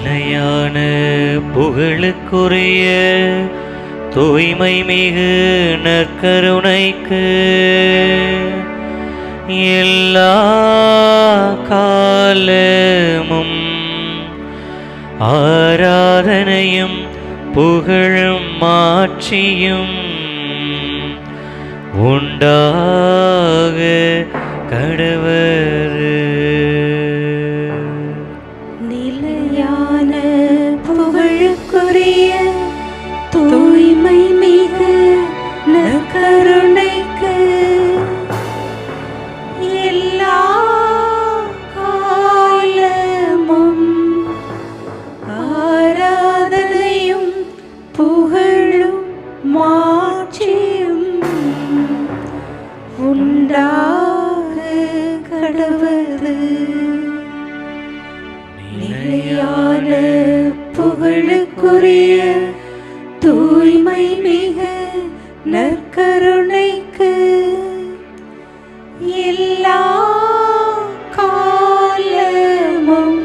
நிலையான புகழுக்குரிய தூய்மை மிகு நற்கருணைக்கு எல்லா காலமும் ஆராதனையும் புகழும் மாட்சியும் உண்டாக கடவது. நிலையான புகழுக்குரிய தூய்மை மிகு நற்கருணைக்கு எல்லா காலமும் ஆராதனையும் புகழும் மாட்சியும் உண்டாக கடவது. நிலையான புகழுக்குரிய தூய்மை மிகு நற்கருணைக்கு எல்லா காலமும்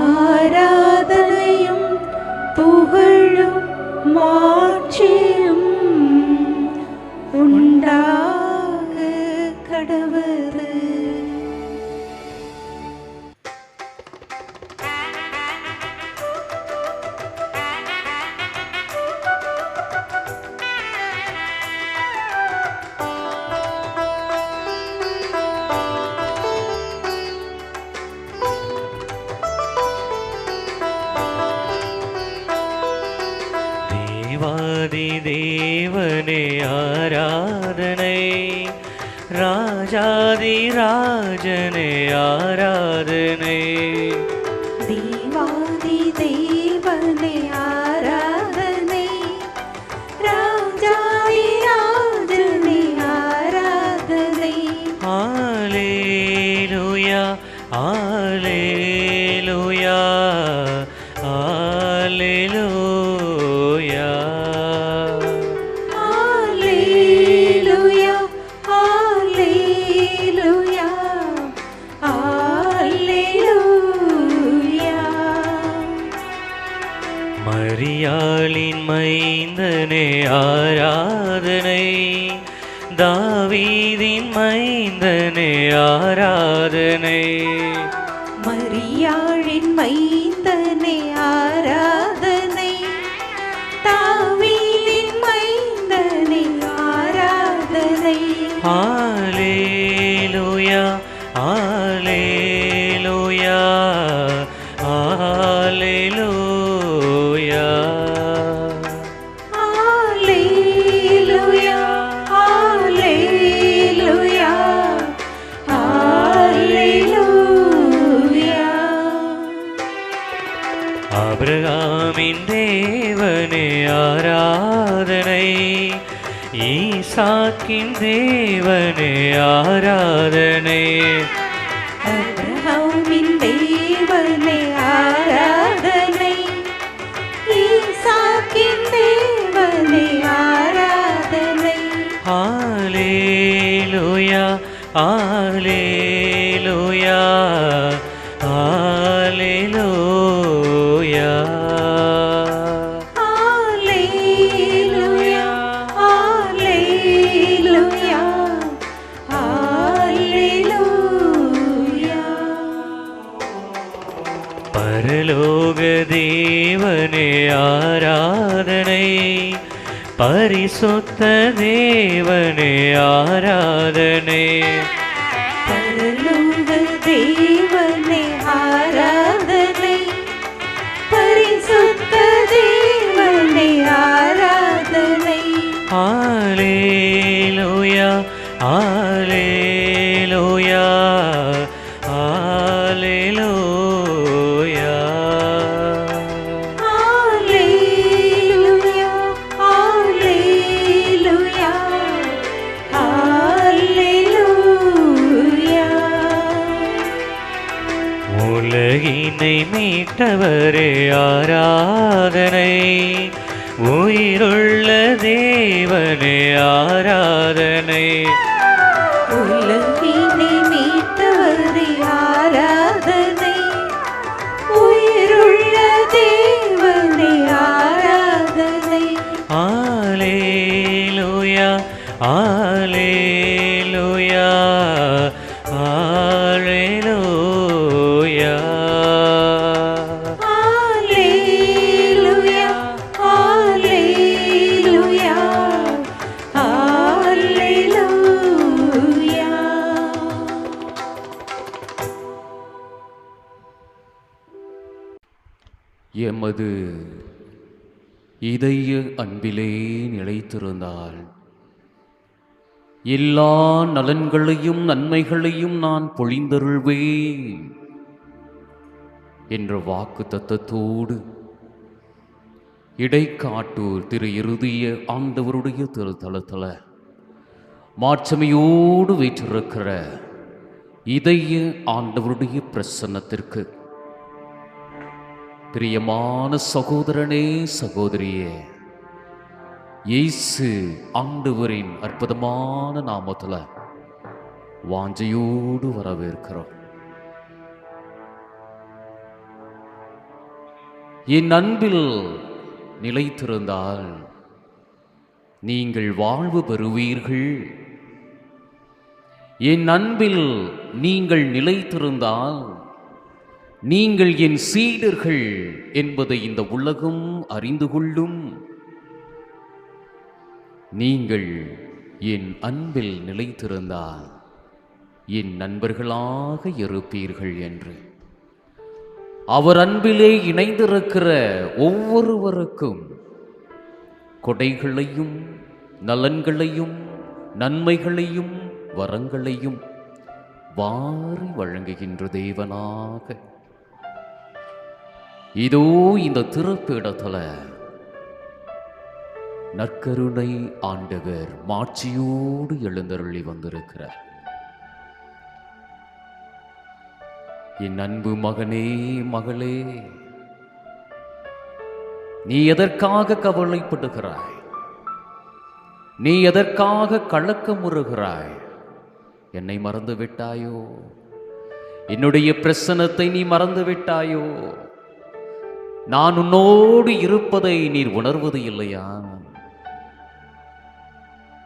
ஆராதனையும் புகழும் மாட்சியும் உண்டாக கடவது. தேவாதி தேவனே ஆராதனை, ராஜாதி ராஜனே ஆராதனை. தேவாதி தேவனே ஆராதனை, ராஜாதி ராஜனே ஆராதனை. ஹல்லேலூயா ஹல்லேலூயா ஹல்லேலூயா. Hallelujah, hallelujah, hallelujah. மரியாளின் மைந்தனே ஆராதனை, தாவீதின் மைந்தனே ஆராதனை. மரியாளின் மைந்தனே ஆராதனை, தாவீதின் மைந்தனே ஆராதனை. ஹல்லேலூயா ஹல்லேலூயா ஹல்லேலூயா. Hallelujah, hallelujah, hallelujah. ஆபிரகாமின் தேவனே ஆராதனை, ஈசாக்கின் தேவனே ஆராதனை. ஆபிரகாமின் தேவனே ஆராதனை, ஈசாக்கின் தேவனே ஆராதனை. ஹல்லேலூயா ஹல்லேலூயா ஹல்லேலூயா. Hallelujah, hallelujah, hallelujah. பரலோக தேவனே ஆராதனை, பரிசுத்த தேவனே ஆராதனை. பரலோக தேவனே ஆராதனை, பரிசுத்த தேவனே ஆராதனை. ஹல்லேலூயா ஹல்லேலூயா ஹல்லேலூயா. Hallelujah, hallelujah, hallelujah. உலகினை மீட்டவரே ஆராதனை, உயிருள்ள தேவனே ஆராதனை. உலகினை மீட்டவரே ஆராதனை, உயிர் ஹalleluya ஹalleluya Hallelujah, hallelujah, hallelujah. எமது இதய அன்பிலே நிலைத்திருந்தால் எல்லா நலன்களையும் நன்மைகளையும் நான் பொழிந்தருள்வேன் என்ற வாக்கு தத்தத்தோடு இடைக்காட்டூர் திரு இருதய ஆண்டவருடைய திருத்தலத்தில் மாட்சிமையோடு வீற்றிருக்கிற இதய ஆண்டவருடைய பிரசன்னத்திற்கு பிரியமான சகோதரனே சகோதரியே, இயேசு ஆண்டவரின் அற்புதமான நாமத்தில் வாஞ்சையோடு வரவேற்கிறோம். என் அன்பில் நிலைத்திருந்தால் நீங்கள் வாழ்வு பெறுவீர்கள். என் அன்பில் நீங்கள் நிலைத்திருந்தால் நீங்கள் என் சீடர்கள் என்பதை இந்த உலகம் அறிந்து கொள்ளும். நீங்கள் என் அன்பில் நிலைத்திருந்தால் என் நண்பர்களாக இருப்பீர்கள் என்று அவர் அன்பிலே இணைந்திருக்கிற ஒவ்வொருவருக்கும் கொடைகளையும் நலன்களையும் நன்மைகளையும் வரங்களையும் வாரி வழங்குகின்ற தேவனாக இதோ இந்த திருப்பீடத்துல நற்கருணை ஆண்டவர் மாட்சியோடு எழுந்தருளி வந்திருக்கிறார். என் அன்பு மகனே மகளே, நீ எதற்காக கவலைப்படுகிறாய்? நீ எதற்காக கலக்கமுறுகிறாய்? என்னை மறந்து விட்டாயோ? என்னுடைய பிரசன்னத்தை நீ மறந்து விட்டாயோ? நான் உன்னோடு இருப்பதை நீர் உணர்வது இல்லையா?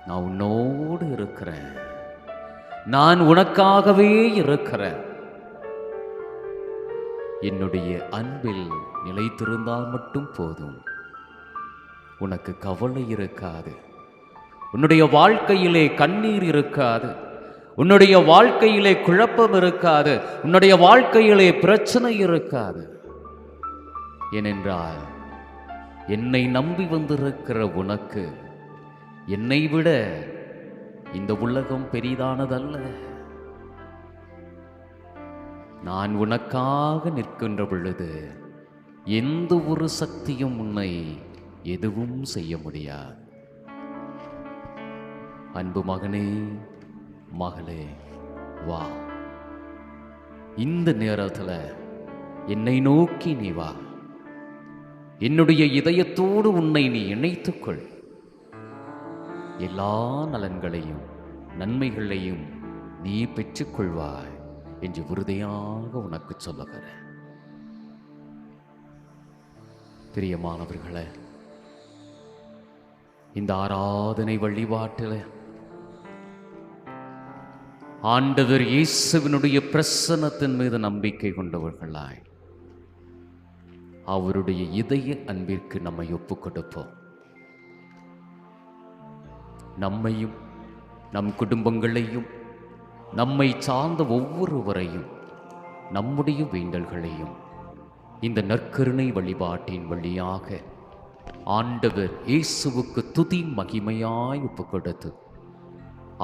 நான் உன்னோடு இருக்கிறேன். நான் உனக்காகவே இருக்கிறேன். என்னுடைய அன்பில் நிலைத்திருந்தால் மட்டும் போதும். உனக்கு கவலை இருக்காது. உன்னுடைய வாழ்க்கையிலே கண்ணீர் இருக்காது. உன்னுடைய வாழ்க்கையிலே குழப்பம் இருக்காது. உன்னுடைய வாழ்க்கையிலே பிரச்சனை இருக்காது. ஏனென்றால் என்னை நம்பி வந்திருக்கிற உனக்கு என்னை விட இந்த உலகம் பெரிதானதல்ல. நான் உனக்காக நிற்கின்ற பொழுது எந்த ஒரு சக்தியும் உன்னை எதுவும் செய்ய முடியாது. அன்பு மகனே மகளே, வா. இந்த நேரத்தில் என்னை நோக்கி நீ வா. என்னுடைய இதயத்தோடு உன்னை நீ இணைத்துக்கொள். எல்லா நலன்களையும் நன்மைகளையும் நீ பெற்றுக்கொள்வாய் என்று உறுதியாக உனக்கு சொல்லுகிறேன். பிரியமானவர்களே, இந்த ஆராதனை வழிபாட்டில் ஆண்டவர் இயேசுவினுடைய பிரசன்னத்தின் மீது நம்பிக்கை கொண்டவர்களாய் அவருடைய இதய அன்பிற்கு நம்மை ஒப்புக் கொடுப்போம். நம்மையும் நம் குடும்பங்களையும் நம்மை சார்ந்த ஒவ்வொருவரையும் நம்முடைய வேண்டல்களையும் இந்த நற்கருணை வழிபாட்டின் வழியாக ஆண்டவர் இயேசுவுக்கு துதி மகிமையாய் ஒப்புக் கொடுத்து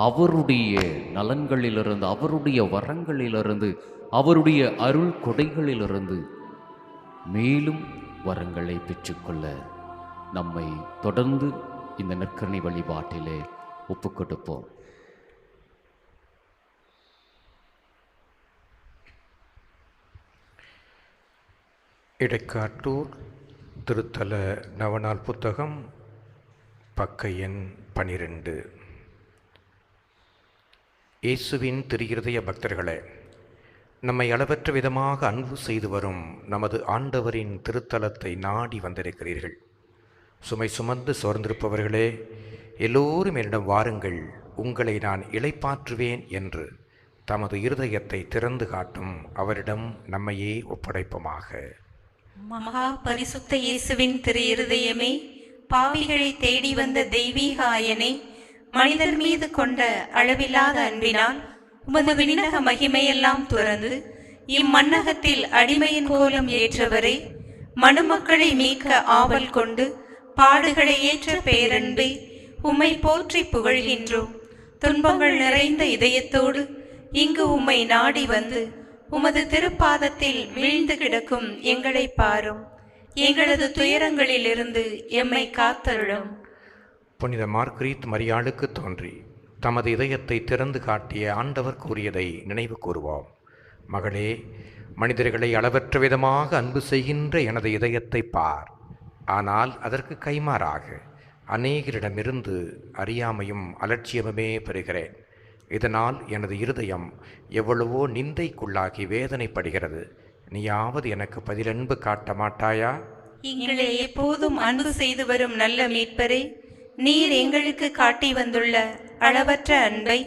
அவருடைய நலன்களிலிருந்து, அவருடைய வரங்களிலிருந்து, அவருடைய அருள் கொடைகளிலிருந்து மேலும் வரங்களை பெற்றுக்கொள்ள நம்மை தொடர்ந்து இந்த நற்கருணை வழிபாட்டிலே ஒப்புக் கொடுப்போம். இடைக்காட்டூர் திருத்தல நவநாள் புத்தகம் பக்க எண் 12. இயேசுவின் திருஇருதய பக்தர்களே, நம்மை அளவற்ற விதமாக அன்பு செய்து வரும் நமது ஆண்டவரின் திருத்தலத்தை நாடி வந்திருக்கிறீர்கள். சுமை சுமந்து சோர்ந்திருப்பவர்களே, எல்லோரும் என்னிடம் வாருங்கள், உங்களை நான் இளைப்பாற்றுவேன் என்று தமது இருதயத்தை திறந்து காட்டும் அவரிடம் நம்மையே ஒப்படைப்போமாக. மகா பரிசுத்த இயேசுவின் திரு இருதயமே, பாவிகளை தேடி வந்த தெய்வீக ஆயனே, மனிதர் மீது கொண்ட அளவில்லாத அன்பினால் உமது விண்ணக மகிமையெல்லாம் துறந்து இம்மன்னகத்தில் அடிமையின் கோலம் ஏற்றவரே, மனுமக்களை மீட்க ஆவல் கொண்டு பாடுகளை ஏற்ற பேரன்பே, உம்மை போற்றி புகழ்கின்றோம். துன்பங்கள் நிறைந்த இதயத்தோடு இங்கு உம்மை நாடி வந்து உமது திருப்பாதத்தில் வீழ்ந்து கிடக்கும் எங்களை பாரும். எங்களது துயரங்களிலிருந்து எம்மை காத்தருளும். புனித மார்கரீத் மரியாளுக்கு தோன்றி தமது இதயத்தை திறந்து காட்டிய ஆண்டவர் கூறியதை நினைவு கூறுவோம். மகளே, மனிதர்களை அளவற்ற விதமாக அன்பு செய்கின்ற எனது இதயத்தை பார். ஆனால் அதற்கு கைமாறாக அநேகரிடமிருந்து அறியாமையும் அலட்சியமுமே பெறுகிறேன். இதனால் எனது இருதயம் எவ்வளவோ நிந்தைக்குள்ளாகி வேதனைப்படுகிறது. நீயாவது எனக்கு பதிலன்பு காட்ட மாட்டாயா? எங்களை எப்போதும் அன்பு செய்து வரும் நல்ல மீட்பரே, நீர் எங்களுக்கு காட்டி வந்துள்ள அளவற்ற அன்பை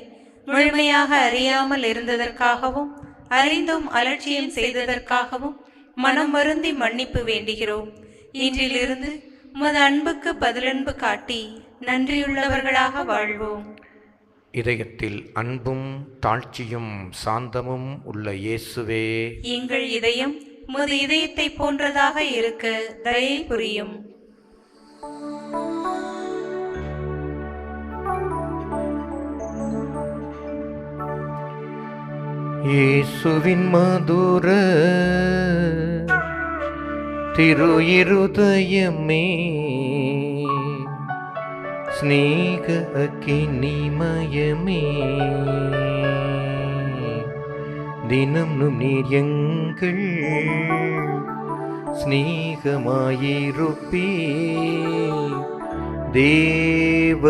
முழுமையாக அறியாமல் இருந்ததற்காகவும் அறிந்தும் அலட்சியம் செய்ததற்காகவும் மனம் வருந்தி மன்னிப்பு வேண்டுகிறோம். இன்றிலிருந்து உமது அன்புக்கு பதிலன்பு காட்டி நன்றியுள்ளவர்களாக வாழ்வோம். இதயத்தில் அன்பும் தாழ்ச்சியும் சாந்தமும் உள்ள இயேசுவே, எங்கள் இதயம் உமது இதயத்தை போன்றதாக இருக்க தயை புரியும். இயேசுவின் மதுர திரு இருதயமே, ஸ்நேக அக்கினிமயமே, தினம் நீர் எங்கள் ஸ்நேகமாயிருப்பே, தேவதயாநிதியே,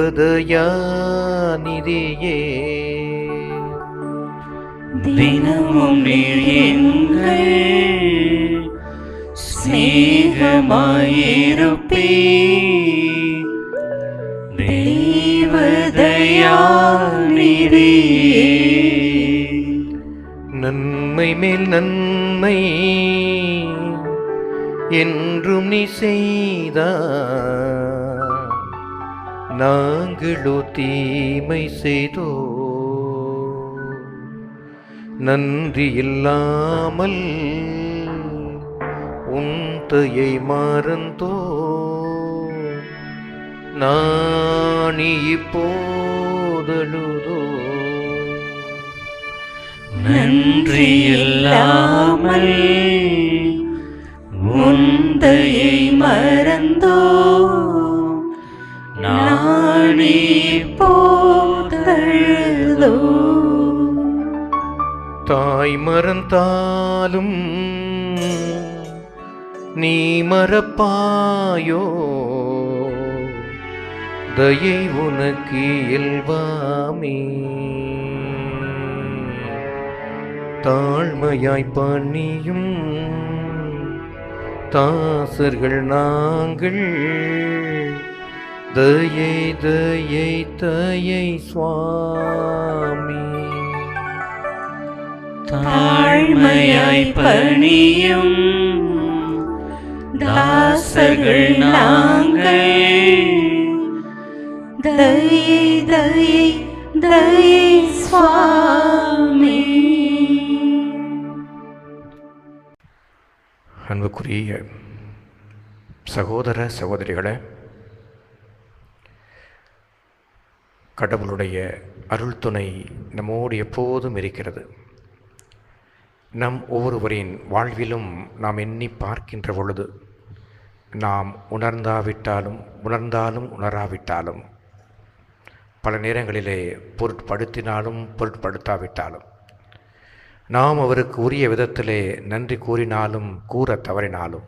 தினமும் நீர் எங்கள் சிநேகமாயிருப்பே, தேவதயாநிதியே. நன்மை மேல் நன்மை என்றும் நீ செய்தாய், நாங்களோ தீமை செய்தோ, நன்றி இல்லாமல் உன் தயை மறந்தோ, நாணி இப்போதழுதோ, நன்றியில்லாமல் உந்தையை மறந்தோ, நானே போதழுதோ. தாய் மறந்தாலும் நீ மறப்பாயோ, தயை உனக்கு இயல்பாமே, தாழ்மையாய் பணியும் தாசர்கள் நாங்கள், தயை தயை தயை சுவாமி. தாழ்மையாய் பணியும் தாசர்கள் நாங்கள், தயை தயை தயை சுவாமி. அன்புக்குரிய சகோதர சகோதரிகளே, கடவுளுடைய அருள் துணை நம்மோடு எப்போதும் இருக்கிறது. நம் ஒவ்வொருவரின் வாழ்விலும் நாம் எண்ணி பார்க்கின்ற பொழுது, நாம் உணர்ந்தாலும் உணராவிட்டாலும், பல நேரங்களிலே பொருட்படுத்தினாலும் பொருட்படுத்தாவிட்டாலும், நாம் அவருக்கு உரிய விதத்திலே நன்றி கூறினாலும் கூற தவறினாலும்,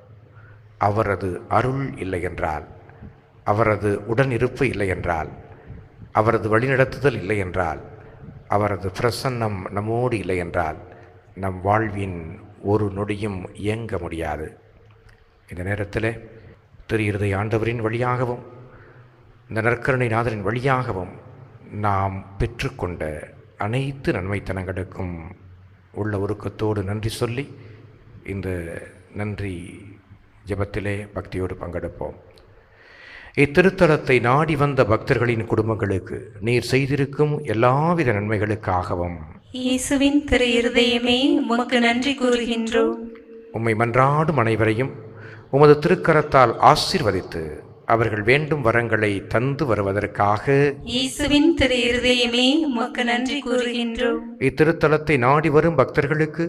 அவரது அருள் இல்லை என்றால், அவரது உடனிருப்பு இல்லை என்றால், அவரது வழிநடத்துதல் இல்லை என்றால், அவரது பிரசன்னம் நம்மோடு இல்லை என்றால், நம் வாழ்வின் ஒரு நொடியும் இயங்க முடியாது. இந்த நேரத்தில் திரு இருதய ஆண்டவரின் வழியாகவும் இந்த நற்கருணை நாதரின் வழியாகவும் நாம் பெற்றுக்கொண்ட அனைத்து நன்மைத்தனங்களுக்கும் உள்ள உருக்கத்தோடு நன்றி சொல்லி இந்த நன்றி ஜெபத்திலே பக்தியோடு பங்கெடுப்போம். இத்திருத்தலத்தை நாடி வந்த பக்தர்களின் குடும்பங்களுக்கு நீர் செய்திருக்கும் எல்லாவித நன்மைகளுக்காகவும் இயேசுவின் திரு இருதயமே உமக்கு நன்றி கூறுகின்றோம். உம்மை மன்றாடும் அனைவரையும் உமது திருக்கரத்தால் ஆசீர்வதித்து அவர்கள் வேண்டும் வரங்களை தந்து வருவதற்காக இயேசுவின் திரு இருதயமே உமக்கு நன்றி கூறுகின்றோம். இத்திருத்தலத்தை நாடி வரும் பக்தர்களுக்கு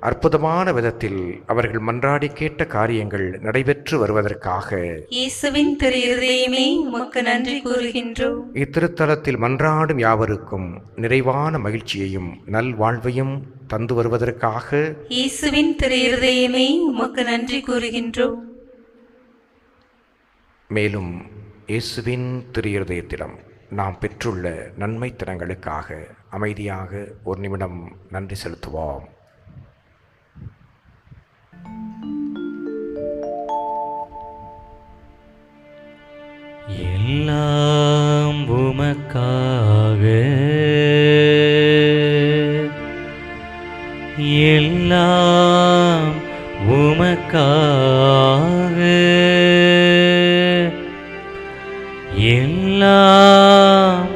அற்புதமான விதத்தில் அவர்கள் மன்றாடி கேட்ட காரியங்கள் நடைபெற்று வருவதற்காக இயேசுவின் திரு இருதயமே உமக்கு நன்றி கூறுகின்றோம். இத்திருத்தலத்தில் மன்றாடும் யாவருக்கும் நிறைவான மகிழ்ச்சியையும் நல்வாழ்வையும் தந்து வருவதற்காக இயேசுவின் திரு இருதயமே உமக்கு நன்றி கூறுகின்றோம். மேலும் இயேசுவின் திரு இருதயத்திடம் நாம் பெற்றுள்ள நன்மைத்தனங்களுக்காக அமைதியாக ஒரு நிமிடம் நன்றி செலுத்துவோம். எல்லாம் உமக்காக, எல்லாம் உமக்காக, எல்லாம்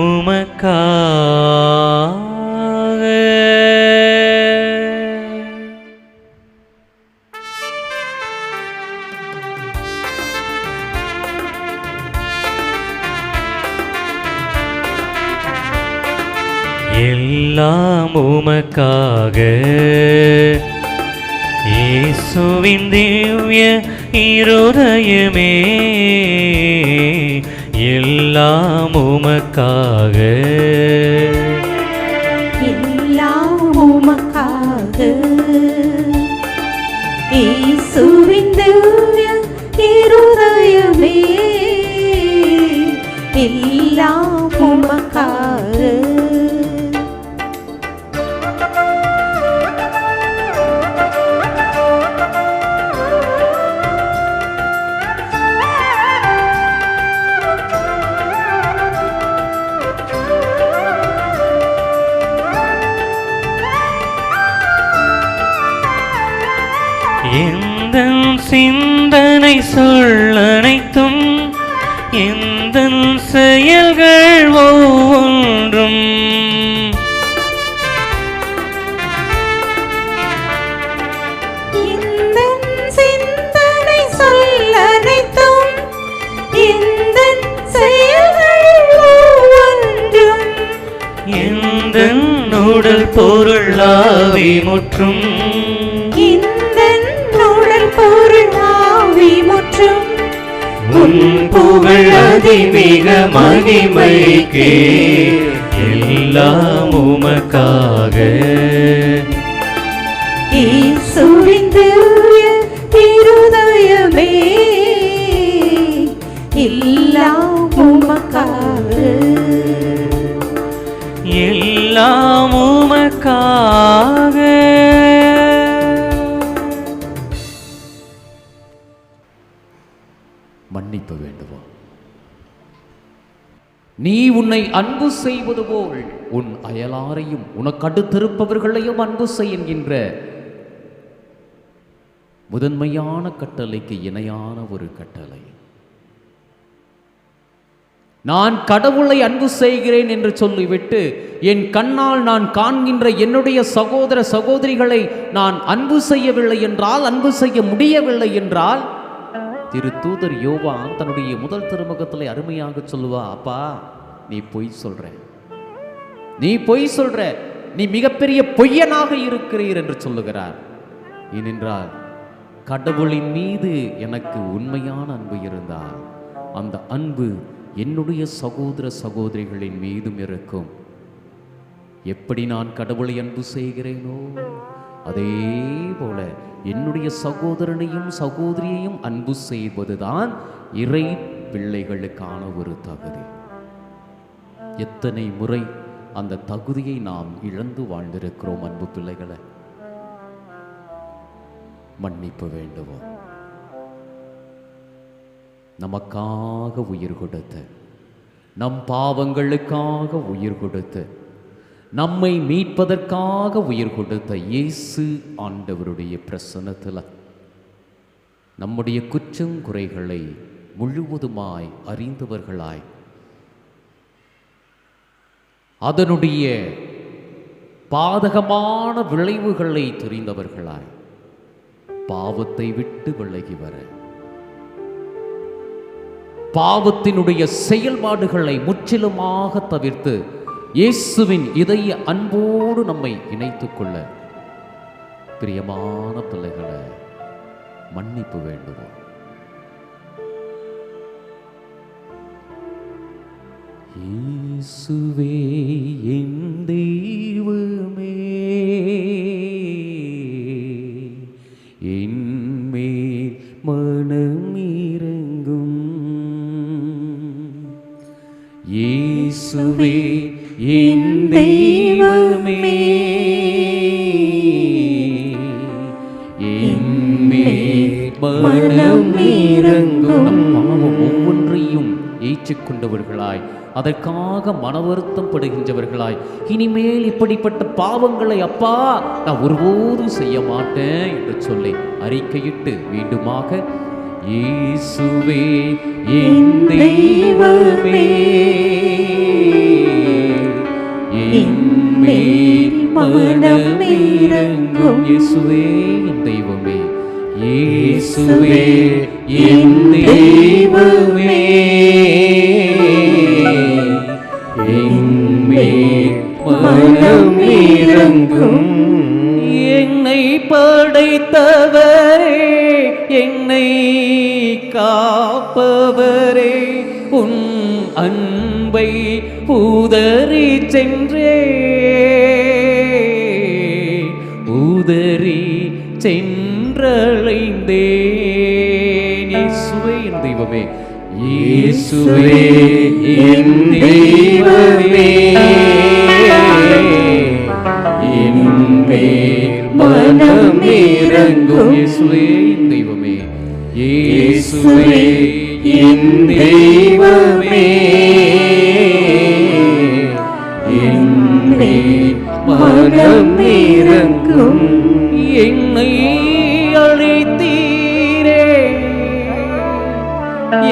உமக்காக. எல்லாம் உமக்காக, இயேசுவின் திவ்ய இருதயமே, எல்லாம் உமக்காக, எல்லாம் உமக்காக, இயேசுவின் திவ்ய இருதயமே, எல்லாம் உமக்காக. எந்தன் சிந்தனை சொல்லனைத்தும், எந்தன் செயல்கள் ஒவ்வொன்றும், எந்தன் சிந்தனை சொல்லனைத்தும், எந்தன் செயல்கள் ஒவ்வொன்றும், எந்தன் உடல் பொருள் ஆவி முற்றும், உன் புகழ் அதிமிக மகிமைக்கே, எல்லாம் உமக்காக, இயேசுவின் திவ்ய இருதயமே, எல்லாம் உமக்காக, எல்லாம் உமக்காக. மன்னிப்பு வேண்டுவோம். நீ உன்னை அன்பு செய்வது போல் உன் அயலாரையும் உனக்கு அடுத்திருப்பவர்களையும் அன்பு செய் என்கின்ற முதன்மையான கட்டளைக்கு இணையான ஒரு கட்டளை. நான் கடவுளை அன்பு செய்கிறேன் என்று சொல்லிவிட்டு என் கண்ணால் நான் காண்கின்ற என்னுடைய சகோதர சகோதரிகளை நான் அன்பு செய்யவில்லை என்றால், அன்பு செய்ய முடியவில்லை என்றால், திரு தூதர் யோவான் தன்னுடைய முதல் திருமுகத்திலே அருமையாக சொல்லுவா, அப்பா நீ பொய் சொல்ற, நீ பொய் சொல்ற, நீ மிகப்பெரிய பொய்யனாக இருக்கிறீர் என்று சொல்லுகிறார். ஏனென்றால் கடவுளின் மீது எனக்கு உண்மையான அன்பு இருந்தால் அந்த அன்பு என்னுடைய சகோதர சகோதரிகளின் மீதும் இருக்கும். எப்படி நான் கடவுளை அன்பு செய்கிறேனோ அதே போல என்னுடைய சகோதரனையும் சகோதரியையும் அன்பு செய்வதுதான் இறை பிள்ளைகளுக்கான ஒரு தகுதி. எத்தனை முறை அந்த தகுதியை நாம் இழந்து வாழ்ந்திருக்கிறோம் அன்பு பிள்ளைகளை. மன்னிப்பு வேண்டுவோம். நமக்காக உயிர் கொடுத்து, நம் பாவங்களுக்காக உயிர் கொடுத்து, நம்மை மீட்பதற்காக உயிர் கொடுத்த இயேசு ஆண்டவருடைய பிரசன்னத்தில் நம்முடைய குற்றம் குறைகளை முழுவதுமாய் அறிந்தவர்களாய், அதனுடைய பாதகமான விளைவுகளை தெரிந்தவர்களாய் பாவத்தை விட்டு விலகி வர, பாவத்தினுடைய செயல்பாடுகளை முற்றிலுமாக தவிர்த்து இயேசுவின் இதய அன்போடு நம்மை இணைத்துக் கொள்ள பிரியமான பிள்ளைகளை மன்னிப்பு வேண்டுவோம். இயேசுவே என் தெய்வமே, என் மேல் மனம் இறங்கும். இயேசுவே என் தெய்வமே, என் மேல் மனம் இறங்கும். நம் பாவம் ஒவ்வொன்றையும் ஏற்றுக்கொண்டவர்களாய், அதற்காக மன வருத்தம் படுகின்றவர்களாய், இனிமேல் இப்படிப்பட்ட பாவங்களை அப்பா நான் ஒருபோதும் செய்ய மாட்டேன் என்று சொல்லி அறிக்கையிட்டு மீண்டுமாக இயேசுவே என் தெய்வமே, என் மேல் மனம் இறங்கும். இயேசுவே என் தெய்வமே, இயேசுவே என் தெய்வமே, என் மேல் மனம் இறங்கும். என்னை படைத்தவரே, என்னை காப்பவரே, உன் அன்பை உதறி சென்றே, உதறி சென்றடைந்தேன். இயேசுவே என் தெய்வமே, இயேசுவே என் தெய்வமே, என் மேல் மனம் இறங்கும். இயேசுவே என் தெய்வமே, இயேசுவே என் தெய்வமே, என் மேல் மனம் இறங்கும். என்னை அழைத்தீரே,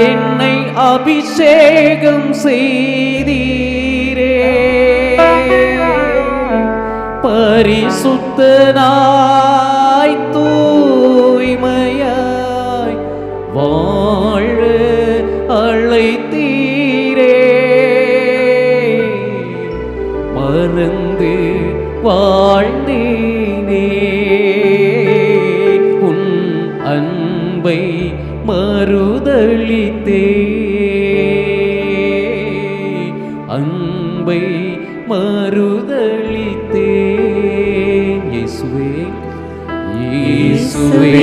என்னை அபிஷேகம் செய்தீரே, பரிசுத்தனாய் தூய்மையாய் வாழ அழைத்தீரே, மறந்து வாழ்ந்தேனே, உன் அன்பை மறுதலித்தே, அன்பை மறுதலித்தே. இயேசுவே இயேசுவே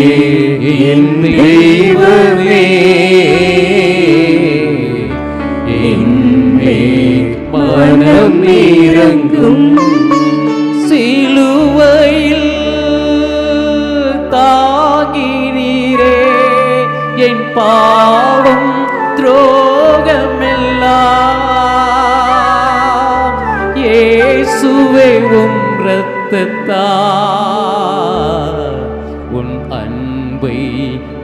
என் தெய்வமே, என் மேல் மனம் இறங்கும். சிலுவையில் தாங்கினீரே, என் பாவம் துரோகமெல்லாம் இயேசுவே உம் இரத்தத்தால் உன் அன்பை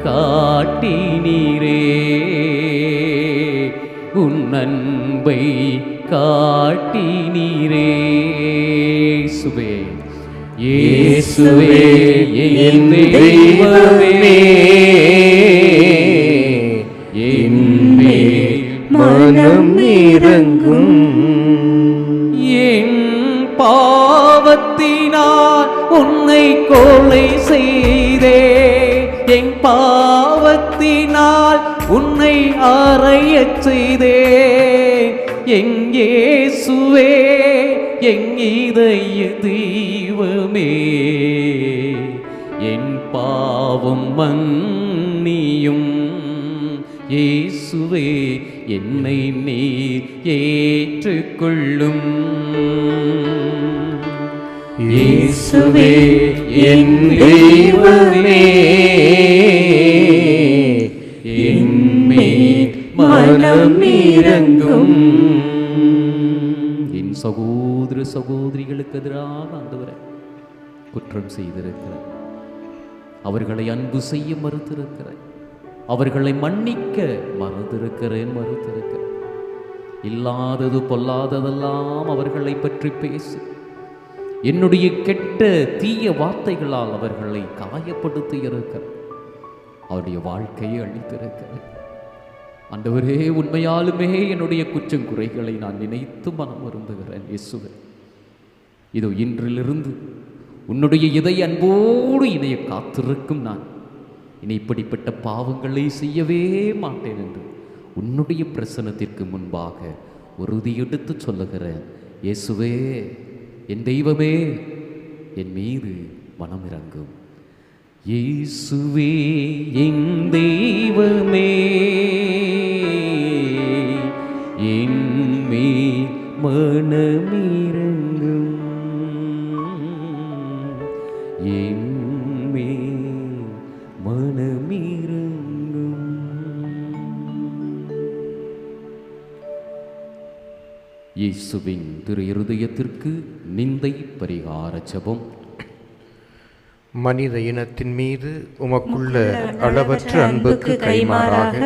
காட்டினீரே, உன் அன்பை காட்டினீரே. இயேசுவே இயேசுவே என் தெய்வமே, என் மேல் மனம் இறங்கும். என் பாவத்தினால் உன்னை கொலை செய்தே, என் பாவத்தினால் உன்னை அறையச் செய்தே, என் இயேசுவே என் இதய தெய்வமே, என் பாவம் மன்னியும். இயேசுவே என்னை நீர் ஏற்றுக்கொள்ளும். இயேசுவே என் தெய்வமே, என் மேல் மனம் இறங்கும். என் சகோதர சகோதரிகளுக்கு எதிராக ஆண்டவரே குற்றம் செய்திருக்கிறேன், அவர்களை அன்பு செய்ய மறுத்திருக்கிறேன், அவர்களை மன்னிக்க மறுத்திருக்கிறேன். இல்லாதது பொல்லாததெல்லாம் அவர்களை பற்றி பேசி என்னுடைய கெட்ட தீய வார்த்தைகளால் அவர்களை காயப்படுத்தி இருக்கிறேன், அவருடைய வாழ்க்கையை அழித்திருக்கிறேன். ஆண்டவரே, உண்மையாலுமே என்னுடைய குற்றம் குறைகளை நான் நினைத்து மனம் வருந்துகிறேன். இயேசுவே, இதோ இன்றிலிருந்து உன்னுடைய இதய அன்போடு இணைய காத்திருக்கும் நான் இனி இப்படிப்பட்ட பாவங்களை செய்யவே மாட்டேன் என்று உன்னுடைய பிரசன்னத்திற்கு முன்பாக உறுதியெடுத்து சொல்லுகிறேன். இயேசுவே, என் தெய்வமே, என் மீது மனம் இறங்கும். இயேசுவே, என் தெய்வமே, என் மேல் மனமிறங்கும். என் மேல் மனமிறங்கும். இயேசுவின் திரு இருதயத்திற்கு நிந்தை பரிகார ஜெபம். மனித இனத்தின் மீது உமக்குள்ள அளவற்ற அன்புக்கு கைமாறாக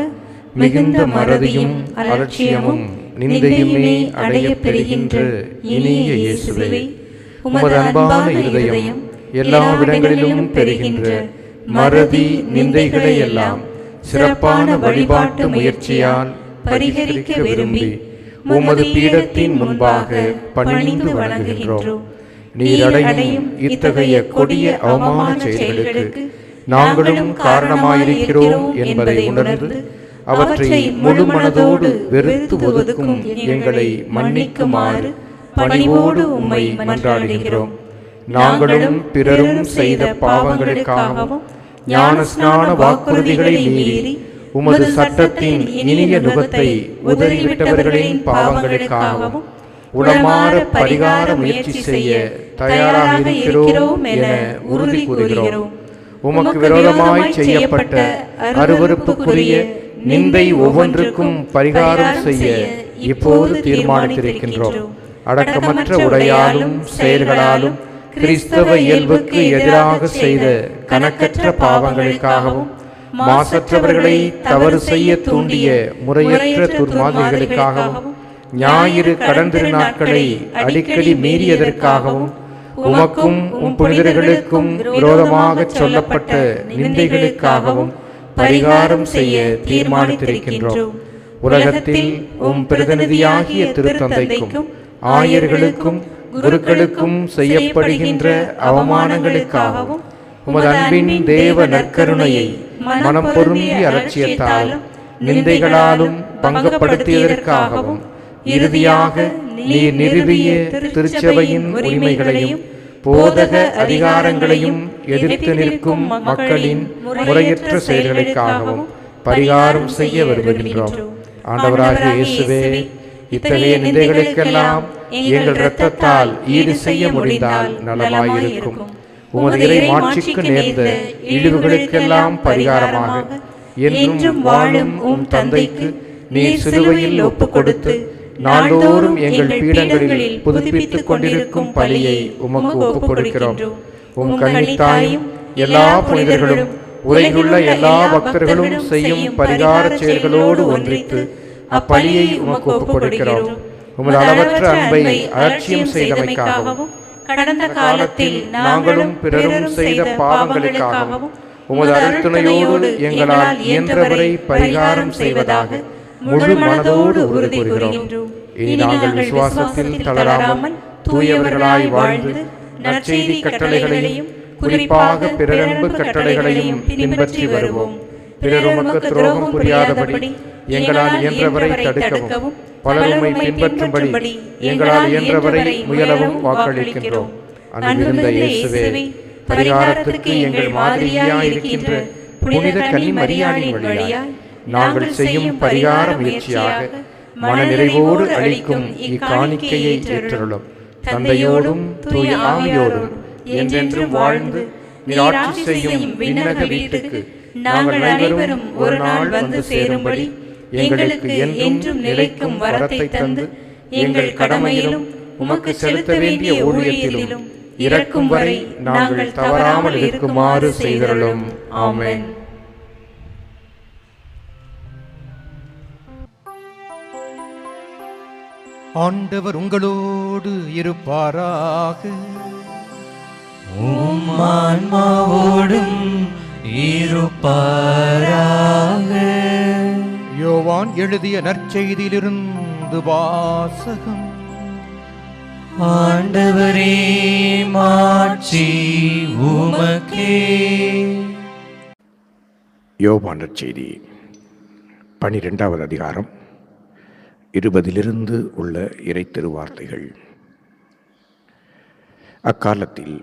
மிகுந்த மறதியும் அலட்சியமும் நிந்தையுமே அடையப் பெறுகின்ற இனிய இயேசுவே, உமது அன்பான இருதயம் எல்லாவிடங்களிலும் பெறுகின்ற மறதி நிந்தைகளை எல்லாம் சிறப்பான வழிபாட்டு முயற்சியால் பரிகரிக்க விரும்பி உமது பீடத்தின் முன்பாக பணிந்து வணங்குகின்றோம். நீரடையும் இத்தகைய கொடிய அவமான செயல்களுக்கு நாங்களும் காரணமாயிருக்கிறோம் என்பதை உணர்ந்து அவற்றை முழு மனதோடு வெறுத்து ஒதுக்கும் எங்களை மன்னிக்குமாறு பணிவோடு உம்மை மன்றாடுகிறோம். நாங்களும் பிறரும் செய்த பாவங்களுக்காகவும் ஞான ஸ்நான வாக்குறுதிகளை மீறி உமது சட்டத்தின் இனிய நுகத்தை உதறிவிட்டவர்களின் பாவங்களுக்காகவும் உளமாற பரிகார முயற்சி செய்ய தயாராக இருக்கிறோம் என உறுதி கூறுகிறோம். உமக்கு விரோதமாய் செய்யப்பட்ட அருவருப்புக்குரிய நிந்தை ஒவ்வொன்றுக்கும் பரிகாரம் செய்ய இப்போது தீர்மானித்திருக்கின்றோம். அடக்கமற்ற உடையாலும் செயல்களாலும் கிறிஸ்தவ இயல்புக்கு எதிராக செய்த கணக்கற்ற பாவங்களுக்காகவும் மாசற்றவர்களை தவறு செய்ய தூண்டிய முறையற்ற துர்மார்க்கங்களுக்காகவும் ஞாயிறு கடந்திரு நாட்களை அடிக்கடி மீறியதற்காகவும் உமக்கும் உம் புனிதர்களுக்கும் விரோதமாக சொல்லப்பட்ட நிந்தைகளுக்காகவும் பரிகாரம் செய்ய தீர்மானித்திருக்கின்றோம். உலகத்தில் உம் பிரதிநிதியாகிய திருத்தந்தைக்கும் ஆயர்களுக்கும் குருக்களுக்கும் செய்யப்படுகின்ற அவமானங்களுக்காகவும் உமது அன்பின் தேவ நற்கருணையை மனம் பொருந்தி அலட்சியத்தாலும் நிந்தைகளாலும் பங்கப்படுத்தியதற்காகவும் இறுதியாக நீர் நிறுவிய திருச்சபையின் உரிமைகளையும் போதக அதிகாரங்களையும் எதிர்த்து நிற்கும் மக்களின் முறையற்ற செயல்களுக்காகவும் பரிகாரம் செய்ய விரும்புகின்றோம். ஆண்டவராகிய இயேசுவே, இத்தகைய நிந்தைகளுக்கெல்லாம் எங்கள் இரத்தத்தால் ஈடு செய்ய முடிந்தால் நலமாயிருக்கும். உமது இறை மாட்சிக்கு நேர்ந்த இழிவுகளுக்கெல்லாம் பரிகாரமாக என்றும் வாழும் உம் தந்தைக்கு நீர் சிலுவையில் ஒப்புக் கொடுத்து நாள்தோறும் எங்கள் பீடங்களில் புதுப்பித்துக் கொண்டிருக்கும் பலியை உமக்கு ஒப்புக் கொடுக்கிறோம். உம் கன்னித்தாயும் எல்லா புனிதர்களும் உலகிலுள்ள எல்லா பக்தர்களும் செய்யும் பரிகார செயல்களோடு ஒன்றித்து அப்பலியை உமக்கு ஒப்புக் கொடுக்கிறோம். உமது அளவற்ற அன்பை அலட்சியம் செய்தமைக்காகவும் கடந்த காலத்தில் நாங்களும் பிறரும் செய்த பாவங்களுக்காகவும் உமது அருள்துணையோடு எங்களால் இயன்றவரை பரிகாரம் செய்வதாக முழு மனதோடு உறுதி கூறுகிறோம். இனி நாங்கள் விசுவாசத்தில் தளராமல் தூயவர்களாய் வாழ்ந்து நற்செய்தி கட்டளைகளையும் குறிப்பாக பிறரன்பு கட்டளைகளையும் பின்பற்றி வருவோம். பிறர் உமக்கு துரோகம் புரியாதபடி எங்களால் இயன்றவரை தடுக்கவும் பலர் உம்மை பின்பற்றும்படி எங்களால் இயன்றவரை முயலவும் வாக்களிக்கின்றோம். அன்பிருந்த இயேசுவே, பரிகாரத்திற்கு எங்கள் மாதிரியாய் இருக்கின்ற புனித கன்னி மரியாளின் வழியாய் நாங்கள் செய்யும் பரிகார முயற்சியாக மனநிறைவோடு அளிக்கும் இக்காணிக்கையை ஏற்றருளும். தந்தையோடும் தூய ஆவியோடும் என்றென்றும் வாழ்ந்து நீர் ஆட்சி செய்யும் விண்ணக வீட்டுக்கு நாங்கள் அனைவரும் ஒரு நாள் வந்து சேரும்படி எங்களுக்கு என்றும் நிலைக்கும் வரத்தை தந்து எங்கள் கடமையிலும் உமக்கு செலுத்த வேண்டிய ஊழியத்திலும் இறக்கும் வரை நாங்கள் தவறாமல் இருக்குமாறு செய்தருளும். ஆமென். ஆண்டவர் உங்களோடு இருப்பாராக. உம் ஆன்மாவோடும் இருப்பாராக. யோவான் எழுதிய நற்செய்தியிலிருந்து வாசகம். ஆண்டவரே, மாட்சி உமக்கே. யோவான் நற்செய்தி 12வது அதிகாரம் 20 உள்ள இறை திருவார்த்தைகள். அக்காலத்தில்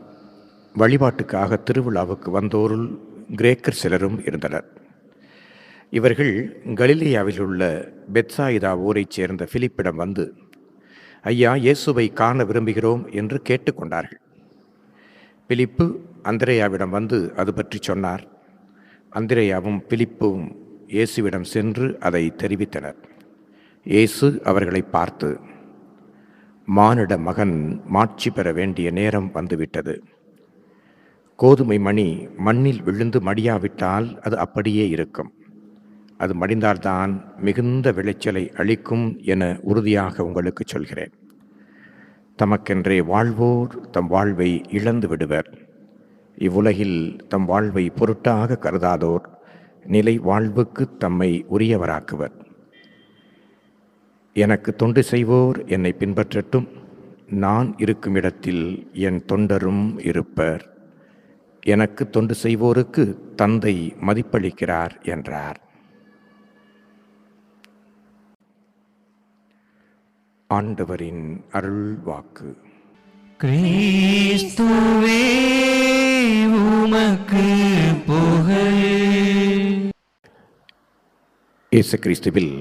வழிபாட்டுக்காக திருவிழாவுக்கு வந்தோருள் கிரேக்கர் சிலரும் இருந்தனர். இவர்கள் கலிலேயாவில் உள்ள பெத்சாயிதா ஊரைச் சேர்ந்த பிலிப்பிடம் வந்து, ஐயா, இயேசுவை காண விரும்புகிறோம் என்று கேட்டுக்கொண்டார்கள். பிலிப்பு அந்திரேயாவிடம் வந்து அது பற்றி சொன்னார். அந்திரேயாவும் பிலிப்பும் இயேசுவிடம் சென்று அதை தெரிவித்தனர். இயேசு அவர்களை பார்த்து, மானிட மகன் மாட்சி பெற வேண்டிய நேரம் வந்துவிட்டது. கோதுமை மணி மண்ணில் விழுந்து மடியாவிட்டால் அது அப்படியே இருக்கும். அது மடிந்தால்தான் மிகுந்த விளைச்சலை அளிக்கும் என உறுதியாக உங்களுக்கு சொல்கிறேன். தமக்கென்றே வாழ்வோர் தம் வாழ்வை இழந்து விடுவர். இவ்வுலகில் தம் வாழ்வை பொருட்டாக கருதாதோர் நிலை வாழ்வுக்கு தம்மை உரியவராக்குவர். எனக்கு தொண்டு செய்வோர் என்னை பின்பற்றட்டும். நான் இருக்கும் இடத்தில் என் தொண்டரும் இருப்பர். எனக்கு தொண்டு செய்வோருக்கு தந்தை மதிப்பளிக்கிறார் என்றார். ஆண்டவரின் அருள் வாக்கு. கிறிஸ்துவே உமக்கு புகழ். இயேசு கிறிஸ்துவில்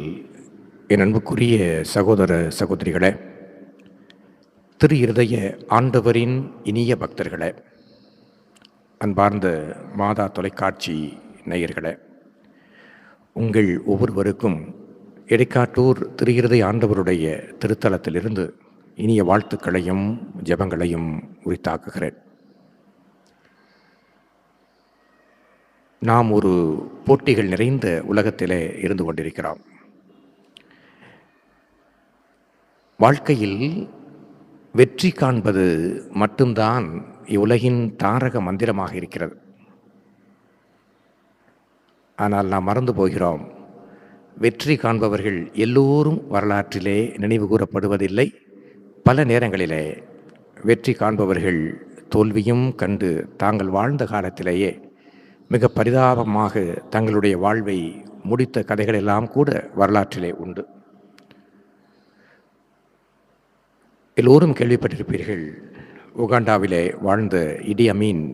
என் அன்புக்குரிய சகோதர சகோதரிகளே, திரு இருதய ஆண்டவரின் இனிய பக்தர்களே, அன்பார்ந்த மாதா தொலைக்காட்சி நேயர்களே, உங்கள் ஒவ்வொருவருக்கும் எடைக்காட்டூர் திரு இருதய ஆண்டவருடைய திருத்தலத்திலிருந்து இனிய வாழ்த்துக்களையும் ஜெபங்களையும் உரித்தாக்குகிறேன். நாம் ஒரு போட்டிகள் நிறைந்த உலகத்திலே இருந்து கொண்டிருக்கிறோம். வாழ்க்கையில் வெற்றி காண்பது மட்டும்தான் இவ்வுலகின் தாரக மந்திரமாக இருக்கிறது. ஆனால் நாம் மறந்து போகிறோம், வெற்றி காண்பவர்கள் எல்லோரும் வரலாற்றிலே நினைவு கூறப்படுவதில்லை. பல நேரங்களிலே வெற்றி காண்பவர்கள் தோல்வியும் கண்டு தாங்கள் வாழ்ந்த காலத்திலேயே மிக பரிதாபமாக தங்களுடைய வாழ்வை முடித்த கதைகளெல்லாம் கூட வரலாற்றிலே உண்டு. எல்லோரும் கேள்விப்பட்டிருப்பீர்கள், உகாண்டாவிலே வாழ்ந்த இடி அமீன்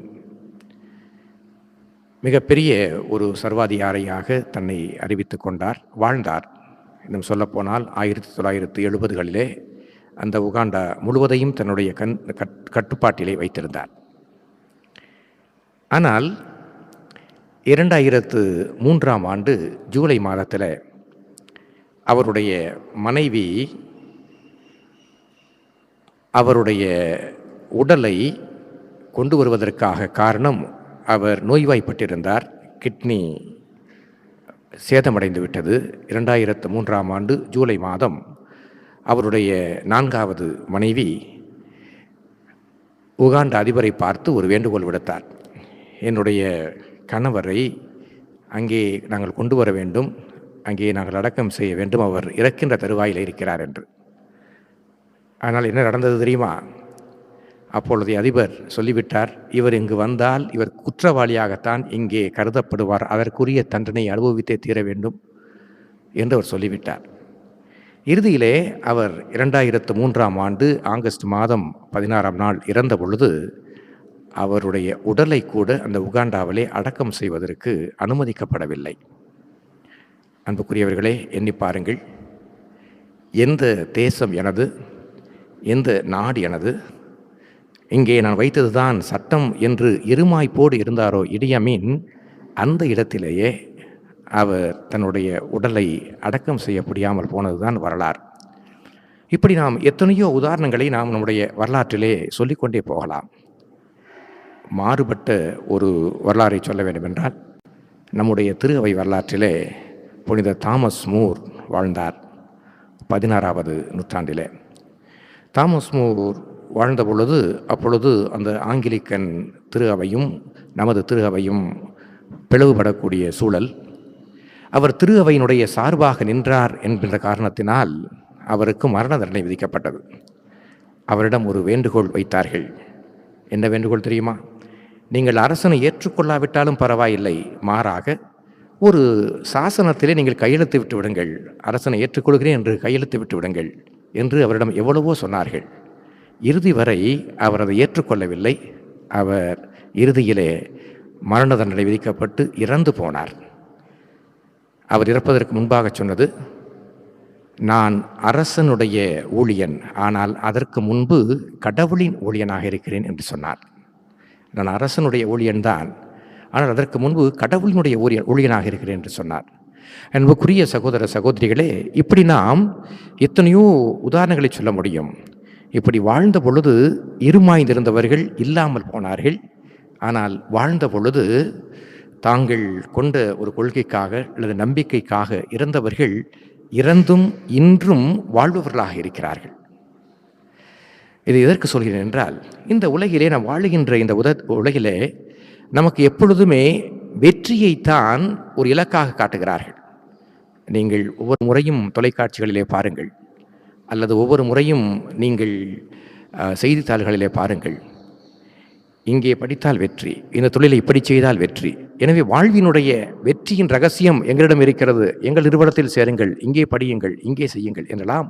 மிகப்பெரிய ஒரு சர்வாதிகாரியாக தன்னை அறிவித்து கொண்டார், வாழ்ந்தார். இன்னும் சொல்லப்போனால் 1970களிலே அந்த உகாண்டா முழுவதையும் தன்னுடைய கட்டுப்பாட்டிலே வைத்திருந்தார். ஆனால் 2003ஆம் ஆண்டு ஜூலை மாதத்தில் அவருடைய மனைவி அவருடைய உடலை கொண்டு வருவதற்காக காரணம், அவர் நோய்வாய்ப்பட்டிருந்தார், கிட்னி சேதமடைந்து விட்டது. 2003ஆம் ஆண்டு ஜூலை மாதம் அவருடைய 4வது மனைவி உகாண்டா அதிபரை பார்த்து ஒரு வேண்டுகோள் விடுத்தார். என்னுடைய கணவரை அங்கே நாங்கள் கொண்டு வர வேண்டும், அங்கே நாங்கள் அடக்கம் செய்ய வேண்டும், அவர் இறக்கின்ற தருவாயில் இருக்கிறார் என்று. ஆனால் என்ன நடந்தது தெரியுமா? அப்பொழுது அதிபர் சொல்லிவிட்டார், இவர் இங்கு வந்தால் இவர் குற்றவாளியாகத்தான் இங்கே கருதப்படுவார், அதற்குரிய தண்டனை அனுபவித்தே தீர வேண்டும் என்று அவர் சொல்லிவிட்டார். இறுதியிலே அவர் 2003ஆம் ஆண்டு ஆகஸ்ட் மாதம் 16ஆம் நாள் இறந்த பொழுது அவருடைய உடலை கூட அந்த உகாண்டாவிலே அடக்கம் செய்வதற்கு அனுமதிக்கப்படவில்லை. அன்புக்குரியவர்களே, எண்ணி பாருங்கள், எந்த தேசம் எனது, எந்த நாடு எனது, இங்கே நான் வைத்ததுதான் சட்டம் என்று இருமாய்ப்போடு இருந்தாரோ இடி அமீன், அந்த இடத்திலேயே அவர் தன்னுடைய உடலை அடக்கம் செய்ய முடியாமல் போனதுதான் வரலாறு. இப்படி நாம் எத்தனையோ உதாரணங்களை நாம் நம்முடைய வரலாற்றிலே சொல்லிக்கொண்டே போகலாம். மாறுபட்ட ஒரு வரலாறை சொல்ல வேண்டுமென்றால், நம்முடைய திரு அவை வரலாற்றிலே புனித தாமஸ் மூர் வாழ்ந்தார் 16வது நூற்றாண்டிலே. தாமஸ் மூர் வாழ்ந்த பொழுது அப்பொழுது அந்த ஆங்கிலிக்கன் திரு அவையும் நமது திரு அவையும் பிளவுபடக்கூடிய சூழல். அவர் திரு அவையினுடைய சார்பாக நின்றார் என்கின்ற காரணத்தினால் அவருக்கு மரண தண்டனை விதிக்கப்பட்டது. அவரிடம் ஒரு வேண்டுகோள் வைத்தார்கள். என்ன வேண்டுகோள் தெரியுமா? நீங்கள் அரசனை ஏற்றுக்கொள்ளாவிட்டாலும் பரவாயில்லை, மாறாக ஒரு சாசனத்திலே நீங்கள் கையெழுத்து விட்டு விடுங்கள், அரசனை ஏற்றுக்கொள்கிறேன் என்று கையெழுத்து விட்டு விடுங்கள் என்று அவரிடம் எவ்வளவோ சொன்னார்கள். இறுதி வரை அவர் அதை ஏற்றுக்கொள்ளவில்லை. அவர் இறுதியிலே மரண தண்டனை விதிக்கப்பட்டு இறந்து போனார். அவர் இறப்பதற்கு முன்பாக சொன்னது, நான் அரசனுடைய ஊழியன், ஆனால் அதற்கு முன்பு கடவுளின் ஊழியனாக இருக்கிறேன் என்று சொன்னார். நான் அரசனுடைய ஊழியன்தான், ஆனால் அதற்கு முன்பு கடவுளினுடைய ஊழியனாக இருக்கிறேன் என்று சொன்னார். அன்புக்குரிய சகோதர சகோதரிகளே, இப்படி நாம் எத்தனையோ உதாரணங்களை சொல்ல முடியும். இப்படி வாழ்ந்த பொழுது இருமாய்ந்திருந்தவர்கள் இல்லாமல் போனார்கள். ஆனால் வாழ்ந்த பொழுது தாங்கள் கொண்ட ஒரு கொள்கைக்காக அல்லது நம்பிக்கைக்காக இறந்தவர்கள் இறந்தும் இன்றும் வாழ்பவர்களாக இருக்கிறார்கள். இது எதற்கு சொல்கிறேன் என்றால், இந்த உலகிலே நாம் வாழுகின்ற இந்த உலகிலே நமக்கு எப்பொழுதுமே வெற்றியைத்தான் ஒரு இலக்காக காட்டுகிறார்கள். நீங்கள் ஒவ்வொரு முறையும் தொலைக்காட்சிகளிலே பாருங்கள், அல்லது ஒவ்வொரு முறையும் நீங்கள் செய்தித்தாள்களிலே பாருங்கள், இங்கே படித்தால் வெற்றி, இந்த தொழிலை இப்படி செய்தால் வெற்றி. எனவே வாழ்வினுடைய வெற்றியின் ரகசியம் எங்களிடம் இருக்கிறது, எங்கள் நிறுவனத்தில் சேருங்கள், இங்கே படியுங்கள், இங்கே செய்யுங்கள் என்றெல்லாம்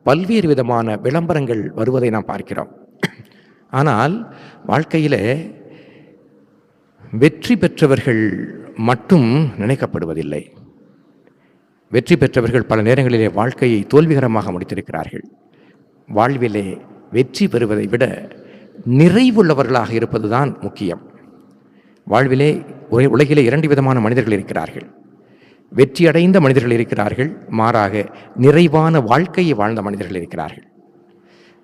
பல்வேறு விதமான விளம்பரங்கள் வருவதை நாம் பார்க்கிறோம். ஆனால் வாழ்க்கையில் வெற்றி பெற்றவர்கள் மட்டும் நினைக்கப்படுவதில்லை. வெற்றி பெற்றவர்கள் பல நேரங்களிலே வாழ்க்கையை தோல்விகரமாக முடித்திருக்கிறார்கள். வாழ்விலே வெற்றி பெறுவதை விட நிறைவுள்ளவர்களாக இருப்பதுதான் முக்கியம். வாழ்விலே உலகிலே 2 விதமான மனிதர்கள் இருக்கிறார்கள். வெற்றியடைந்த மனிதர்கள் இருக்கிறார்கள், மாறாக நிறைவான வாழ்க்கையை வாழ்ந்த மனிதர்கள் இருக்கிறார்கள்.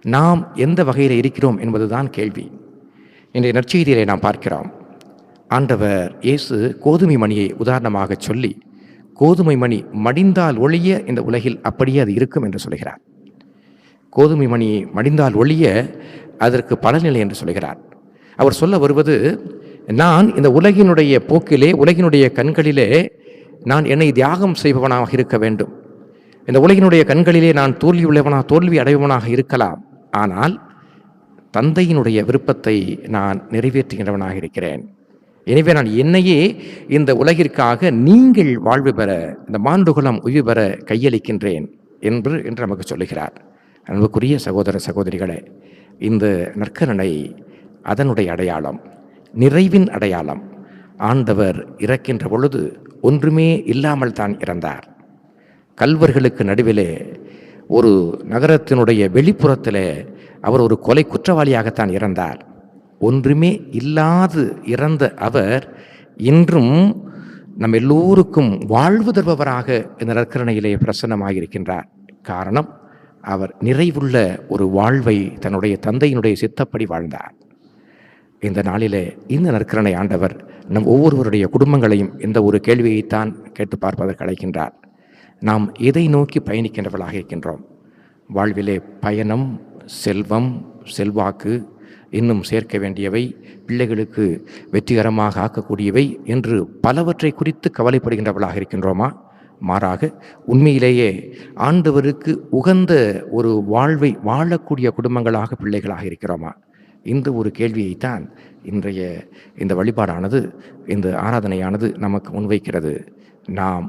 நாம் எந்த வகையில் இருக்கிறோம் என்பதுதான் கேள்வி. இன்றைய நற்செய்தியிலே நாம் பார்க்கிறோம், ஆண்டவர் இயேசு கோதுமை மணியை உதாரணமாக சொல்லி, கோதுமை மணி மடிந்தால் ஒழிய இந்த உலகில் அப்படியே அது இருக்கும் என்று சொல்கிறார். கோதுமை மணி மடிந்தால் ஒழிய அதற்கு பலனில்லை என்று சொல்கிறார். அவர் சொல்ல வருவது, நான் இந்த உலகினுடைய போக்கிலே, உலகினுடைய கண்களிலே நான் என்னை தியாகம் செய்பவனாக இருக்க வேண்டும். இந்த உலகினுடைய கண்களிலே நான் தோல்வி அடைபவனாக இருக்கலாம். ஆனால் தந்தையினுடைய விருப்பத்தை நான் நிறைவேற்றுகின்றவனாக இருக்கிறேன். எனவே நான் என்னையே இந்த உலகிற்காக நீங்கள் வாழ்வு பெற, இந்த மாண்டுகுலம் உயிர் பெற கையளிக்கின்றேன் என்று நமக்கு சொல்லுகிறார். அன்புக்குரிய சகோதர சகோதரிகளே, இந்த நற்கருணை அதனுடைய அடையாளம், நிறைவின் அடையாளம். ஆண்டவர் இறக்கின்ற பொழுது ஒன்றுமே இல்லாமல் தான் இறந்தார். கல்வர்களுக்கு நடுவிலே ஒரு நகரத்தினுடைய வெளிப்புறத்திலே அவர் ஒரு கொலை குற்றவாளியாகத்தான் இறந்தார். ஒன்றுமே இல்லாது இறந்த அவர் இன்றும் நம் எல்லோருக்கும் வாழ்வு தருபவராக இந்த நற்கருணையிலே பிரசன்னமாகியிருக்கின்றார். காரணம், அவர் நிறைவுள்ள ஒரு வாழ்வை தன்னுடைய தந்தையினுடைய சித்தப்படி வாழ்ந்தார். இந்த நாளிலே இந்த நற்கருணை ஆண்டவர் நம் ஒவ்வொருவருடைய குடும்பங்களையும் இந்த ஒரு கேள்வியைத்தான் கேட்டு பார்ப்பதற்கு அழைக்கின்றார். நாம் எதை நோக்கி பயணிக்கின்றவர்களாக இருக்கின்றோம்? வாழ்விலே பயணம், செல்வம், செல்வாக்கு, இன்னும் சேர்க்க வேண்டியவை, பிள்ளைகளுக்கு வெற்றிகரமாக ஆக்கக்கூடியவை என்று பலவற்றை குறித்து கவலைப்படுகின்றவர்களாக இருக்கின்றோமா? மாறாக உண்மையிலேயே ஆண்டவருக்கு உகந்த ஒரு வாழ்வை வாழக்கூடிய குடும்பங்களாக, பிள்ளைகளாக இருக்கிறோமா? இந்த ஒரு கேள்வியைத்தான் இன்றைய இந்த வழிபாடானது, இந்த ஆராதனையானது நமக்கு முன்வைக்கிறது. நாம்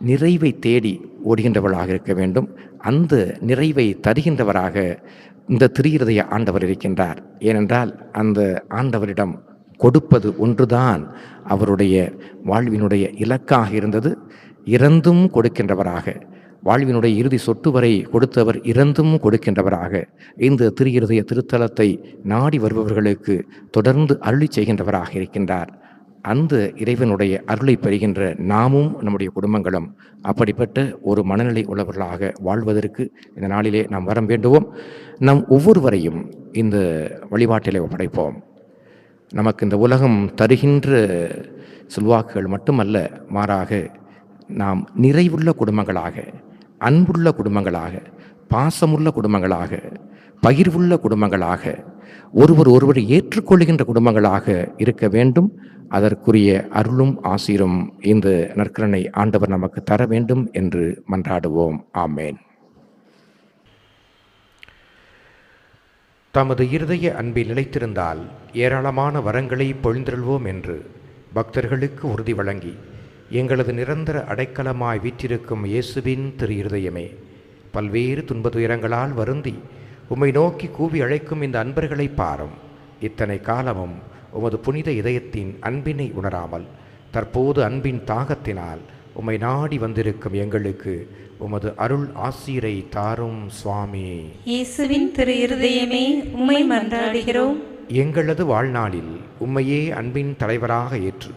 நிறைவை தேடி ஓடுகின்றவர்களாக இருக்க வேண்டும். அந்த நிறைவை தருகின்றவராக இந்த திரு ஆண்டவர் இருக்கின்றார். ஏனென்றால் அந்த ஆண்டவரிடம் கொடுப்பது ஒன்றுதான் அவருடைய வாழ்வினுடைய இலக்காக இருந்தது. இறந்தும் கொடுக்கின்றவராக, வாழ்வினுடைய இறுதி சொட்டு வரை கொடுத்தவர் இறந்தும் கொடுக்கின்றவராக இந்த திரு திருத்தலத்தை நாடி வருபவர்களுக்கு தொடர்ந்து அருளி செய்கின்றவராக இருக்கின்றார். அந்த இறைவனுடைய அருளை பெறுகின்ற நாமும் நம்முடைய குடும்பங்களும் அப்படிப்பட்ட ஒரு மனநிலை உள்ளவர்களாக வாழ்வதற்கு இந்த நாளிலே நாம் வரம் வேண்டுவோம். நம் ஒவ்வொருவரையும் இந்த வழிபாட்டிலே ஒப்படைப்போம். நமக்கு இந்த உலகம் தருகின்ற செல்வாக்குகள் மட்டுமல்ல, மாறாக நாம் நிறைவுள்ள குடும்பங்களாக, அன்புள்ள குடும்பங்களாக, பாசமுள்ள குடும்பங்களாக, பகிர்வுள்ள குடும்பங்களாக, ஒருவரை ஏற்றுக்கொள்கின்ற குடும்பங்களாக இருக்க வேண்டும். அதற்குரிய அருளும் ஆசீரும் இந்த நற்கருணை ஆண்டவர் நமக்கு தர வேண்டும் என்று மன்றாடுவோம். ஆமேன். தமது இருதய அன்பில் நிலைத்திருந்தால் ஏராளமான வரங்களை பொழிந்தருள்வோம் என்று பக்தர்களுக்கு உறுதி வழங்கி எங்களது நிரந்தர அடைக்கலமாய் வீற்றிருக்கும் இயேசுவின் திரு இருதயமே, பல்வேறு துன்பதுயரங்களால் வருந்தி உம்மை நோக்கி கூவி அழைக்கும் இந்த அன்பர்களை பாரும். இத்தனை காலமும் உமது புனித இதயத்தின் அன்பினை உணராமல் தற்போது அன்பின் தாகத்தினால் உம்மை நாடி வந்திருக்கும் எங்களுக்கு உமது அருள் ஆசீரை தாரும் சுவாமி. இயேசுவின் திரு இருதயமே, உம்மை மன்றாடுகிறோம். எங்களது வாழ்நாளில் உம்மையே அன்பின் தலைவராக ஏற்று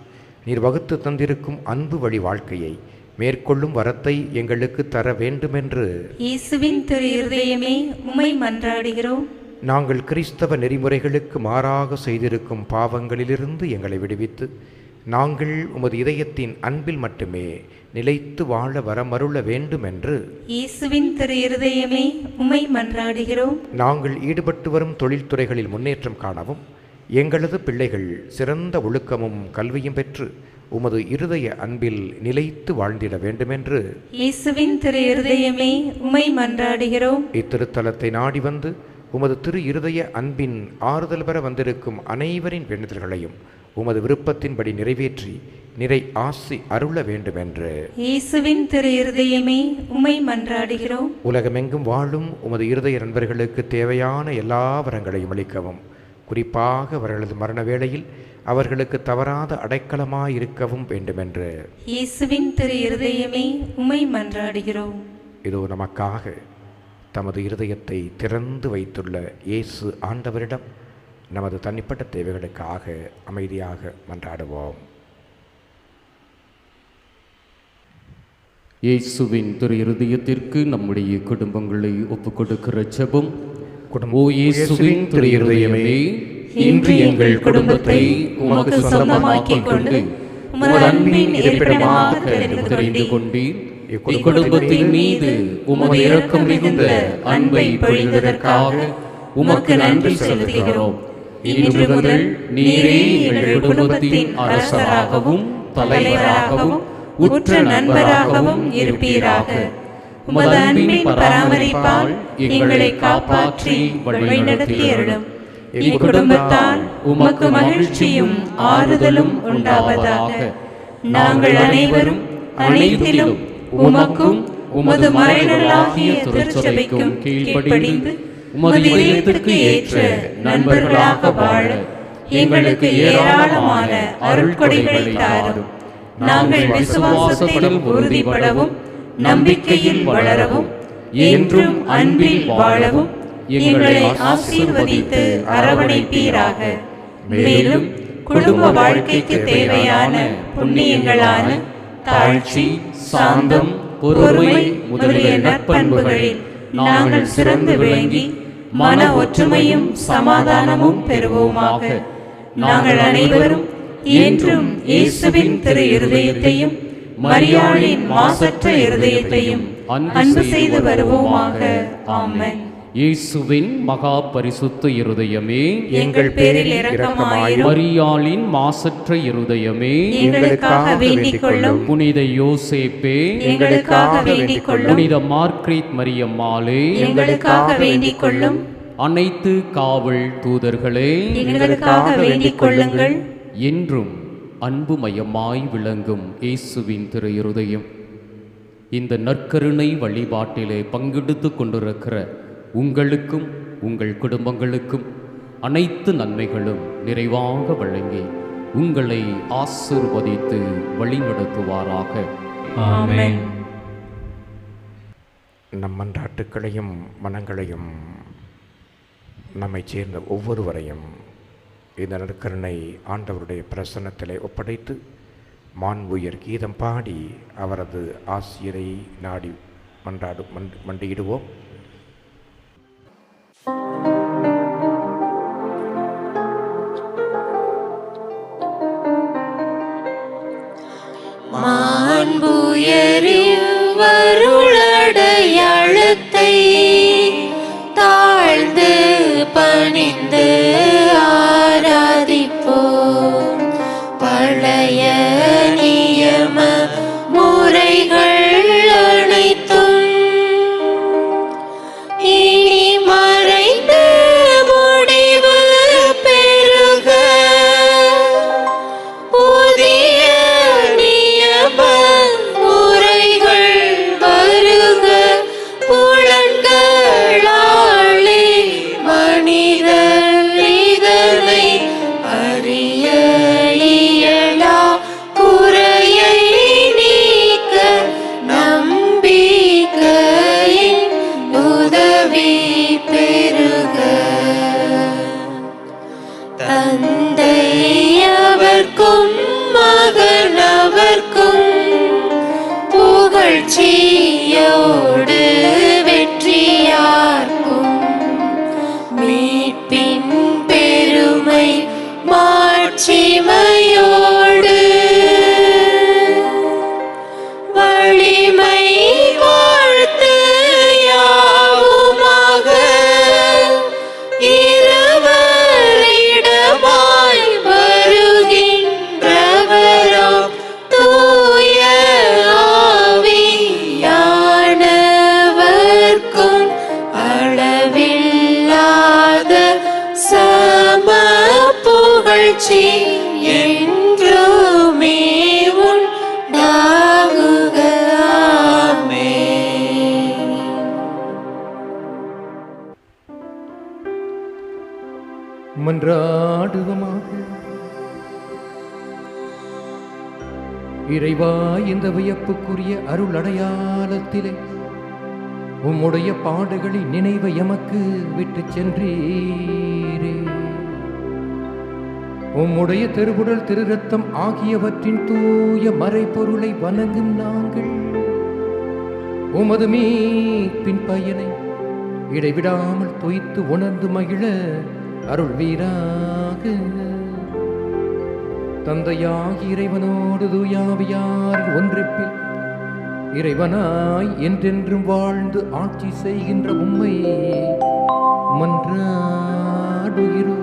நீர் வகுத்து தந்திருக்கும் அன்பு வழி வாழ்க்கையை மேற்கொள்ளும் வரத்தை எங்களுக்கு தர வேண்டுமென்று இயேசுவின் திரு இருதயமே, உம்மை மன்றாடுகிறோம். நாங்கள் கிறிஸ்தவ நெறிமுறைகளுக்கு மாறாக செய்திருக்கும் பாவங்களிலிருந்து எங்களை விடுவித்து நாங்கள் உமது இதயத்தின் அன்பில் மட்டுமே நிலைத்து வாழ வரமருள வேண்டுமென்று இயேசுவின் திரு இருதயமே, உம்மை மன்றாடுகிறோம். நாங்கள் ஈடுபட்டு வரும் தொழில்துறைகளில் முன்னேற்றம் காணவும் எங்களது பிள்ளைகள் சிறந்த ஒழுக்கமும் கல்வியும் பெற்று உமது இருதய அன்பில் நிலைத்து வாழ்ந்திட வேண்டுமென்று இயேசுவின் திரு இருதயமே, உம்மை மன்றாடுகிறோம். இத்திருத்தலத்தை நாடி வந்து உமது திரு இருதய அன்பின் ஆறுதல் பெற வந்திருக்கும் அனைவரின் வேண்டுதல்களையும் உமது விருப்பத்தின்படி நிறைவேற்றி நிறை ஆசி அருள வேண்டுமென்று இயேசுவின் திரு இருதயமே, உம்மை மன்றாடுகிறோம். உலகமெங்கும் வாழும் உமது இருதய நண்பர்களுக்கு தேவையான எல்லா வரங்களையும் அளிக்கவும், குறிப்பாக அவர்களது மரண வேளையில் அவர்களுக்கு தவறாத அடைக்கலமாயிருக்கவும் வேண்டுமென்று இயேசுவின் திரு இருதயமே, உம்மை மன்றாடுகிறோம். இதோ நமக்காக தமது இருதயத்தை திறந்து வைத்துள்ள இயேசு ஆண்டவரிடம் நமது தனிப்பட்ட தேவைகளுக்காக அமைதியாக மன்றாடுவோம். இயேசுவின் திரு இருதயத்திற்கு நம்முடைய குடும்பங்களை ஒப்புக் கொடுக்கிற ஜெபம். ஓ இயேசுவின் திரு இருதயமே, இன்று எங்கள் குடும்பத்தை உமக்கு சொந்தமாக்கிக் கொண்டு உமது அன்பின் இருப்பிடமாக தெரிந்து கொண்டீர். இக்குடும்பத்தின் மீது உமது இரக்கம் மிகுந்த அன்பை பொழிந்ததற்காக உமக்கு நன்றி செலுத்துகிறோம். இன்று முதல் நீரே எங்கள் குடும்பத்தின் அரசராகவும் தலைவராகவும் உற்ற நண்பராகவும் இருப்பீராக. உமது அன்பின் பராமரிப்பால் எங்களை காப்பாற்றி வழிநடத்தியருளும். இக்குடும்பத்தால் உமக்கு மகிழ்ச்சியும் ஆறுதலும் உண்டாவதாக. நாங்கள் அனைவரும் அனைத்திலும் உமக்கும் உமது மறைநல்லாகிய திருச்சபைக்கும் கீழ்ப்படிந்து உமது இதயத்திற்கு ஏற்ற நண்பர்களாக வாழ எங்களுக்கு ஏராளமான அருள்கொடைகளை தாரும். நாங்கள் விசுவாசத்திலும் உறுதிப்படவும், நம்பிக்கையில் வளரவும், என்றும் அன்பில் வாழவும் எங்களை ஆசீர்வதித்து அரவணைப்பீராக. மேலும் குடும்ப வாழ்க்கைக்கு தேவையான புண்ணியங்களான தாழ்ச்சி, சாந்தம், பொறுமை முதலிய நற்பண்புகளில் நாங்கள் சிறந்து விளங்கி மன ஒற்றுமையும் சமாதானமும் பெறுவோமாக. நாங்கள் அனைவரும் என்றும் இயேசுவின் திரு இருதயத்தையும் மரியாளின் மாசற்ற இருதயத்தையும் அன்பு செய்து வருவோமாக. ஆமென். இயேசுவின் மகா பரிசுத்த இருதயமே, எங்கள் பேரில் இரக்கமாயிரும். மரியாளின் மாசற்ற இருதயமே, எங்களுக்காக வேண்டிக் கொள்ளும். புனித யோசேப்பே, எங்களுக்காக வேண்டிக் கொள்ளும். புனித மார்க்ரேட் மரியம்மாளே, எங்களுக்காக வேண்டிக் கொள்ளும். அனைத்து காவல் தூதர்களே, எங்களுக்காக வேண்டிக் கொள்ளுங்கள். என்றும் அன்புமயமாய் விளங்கும் இயேசுவின் திரு இருதயம் இந்த நற்கருணை வழிபாட்டிலே பங்கெடுத்து கொண்டிருக்கிற உங்களுக்கும் உங்கள் குடும்பங்களுக்கும் அனைத்து நன்மைகளும் நிறைவாக வழங்கி உங்களை ஆசீர்வதித்து வழிநடத்துவாராக. ஆமென். நம் மன்றாட்டுக்களையும் மனங்களையும் நம்மை சேர்ந்த ஒவ்வொருவரையும் இந்த நற்கருணை ஆண்டவருடைய பிரசன்னத்திலே ஒப்படைத்து மாண்புயர் கீதம் பாடி அவரது ஆசிரியரை நாடி மண்டியிடுவோம். மாண்புயரிவருளடையாளத்தை தாழ்ந்து பணிந்து ஆராதிப்போம். பழைய நியம முறைகள் அனைத்தும் இனி மறைந்து முடிவு பெறுக. புதிய நியம முறைகள் வருக. புலன்களாலே மனிதர் இதனை அறிய இயலா குறையை நீக்க நம்பிக்கையின் உதவி பெறுக. தந்தை அவர்க்கும் மகனவர்க்கும் புகழ்ச்சியோடு வெற்றியார்க்கும் மீட்பின் பெருமை மாட்சிமையோடு வலிமை வாழ்த்து யாவுமாக இருவரிடமாய் வருகின்றவராம் தூய ஆவியானவர்க்கும் அளவில்லாத சம புகழ்ச்சி என்றுமே உண்டாகுக. ஆமென். மன்றாடுவமாக. இறைவா, இந்த வியப்புக்குரிய அருள் அடையாளத்திலே உம்முடைய பாடுகளின் நினைவை எமக்கு விட்டு சென்றீரே. உம்முடைய திருவுடல் திரு ரத்தம் ஆகியவற்றின் தூய மறைபொருளை வணங்கும் நாங்கள் உமது மீட்பின் பயனை இடைவிடாமல் தொய்த்து உணர்ந்து மகிழ அருள்வீராக. தந்தையாகி இறைவனோடு தூயாவியார் ஒன்றிப்பில் இறைவனாய் என்றென்றும் வாழ்ந்து ஆட்சி செய்கின்ற உம்மை மன்றாடுகிறோம்.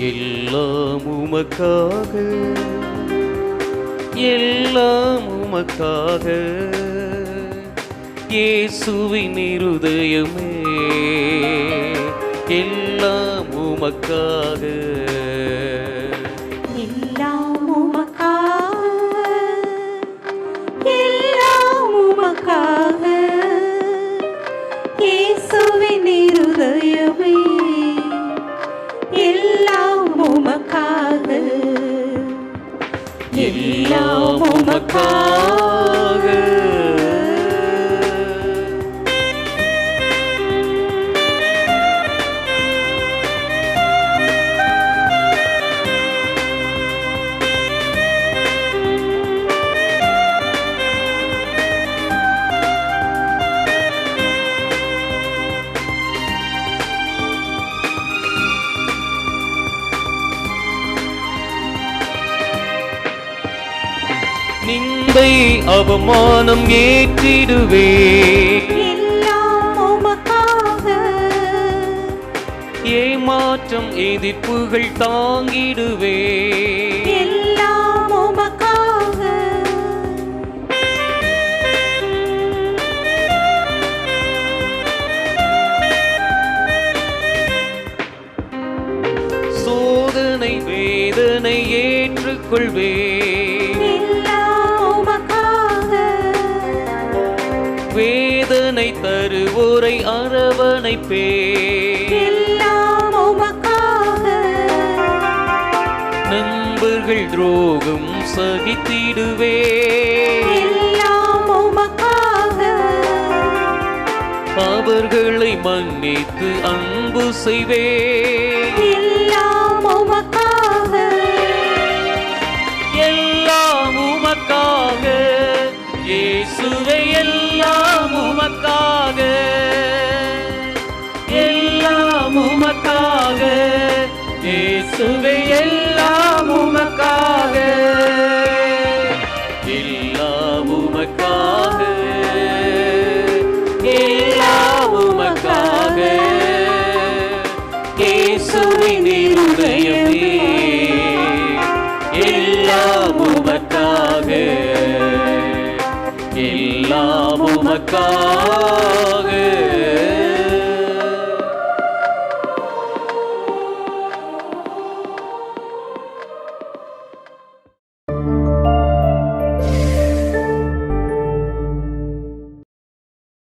எல்லாம் உமக்காக, எல்லாம் உமக்காக, இயேசுவின் இருதயமே எல்லாம் உமக்காக. எல்லாம் உமக்காக, எல்லாம் உமக்காக, இயேசுவின் இருதயமே எல்லாம் உமக்காக, எல்லாம் உமக்காக. நிந்தை அவமானம் ஏற்றிடுவே, எல்லாம் உமக்காக, ஏமாற்றம் எதிர்ப்புகள் தாங்கிடுவே, எல்லாம் உமக்காக, சோதனை வேதனை ஏற்றுக்கொள்வே, வேதனை தருவோரை அரவணைப்பே, எல்லாம் உமக்காக, நண்பர்கள் துரோகம் சகித்திடுவே, எல்லாம் உமக்காக, அவர்களை மன்னித்து அன்பு செய்வே, எல்லாம் உமக்காக, எல்லாம் உமக்காக, இயேசுவே எல்லாம் உமக்காக, எல்லாம் உமக்காக, இயேசுவே எல்லாம் உமக்காக, எல்லாம் உமக்காக, எல்லாம் உமக்காக, இயேசுவின் இருதயமே எல்லாம் உமக்காக, எல்லாம் உமக்காக.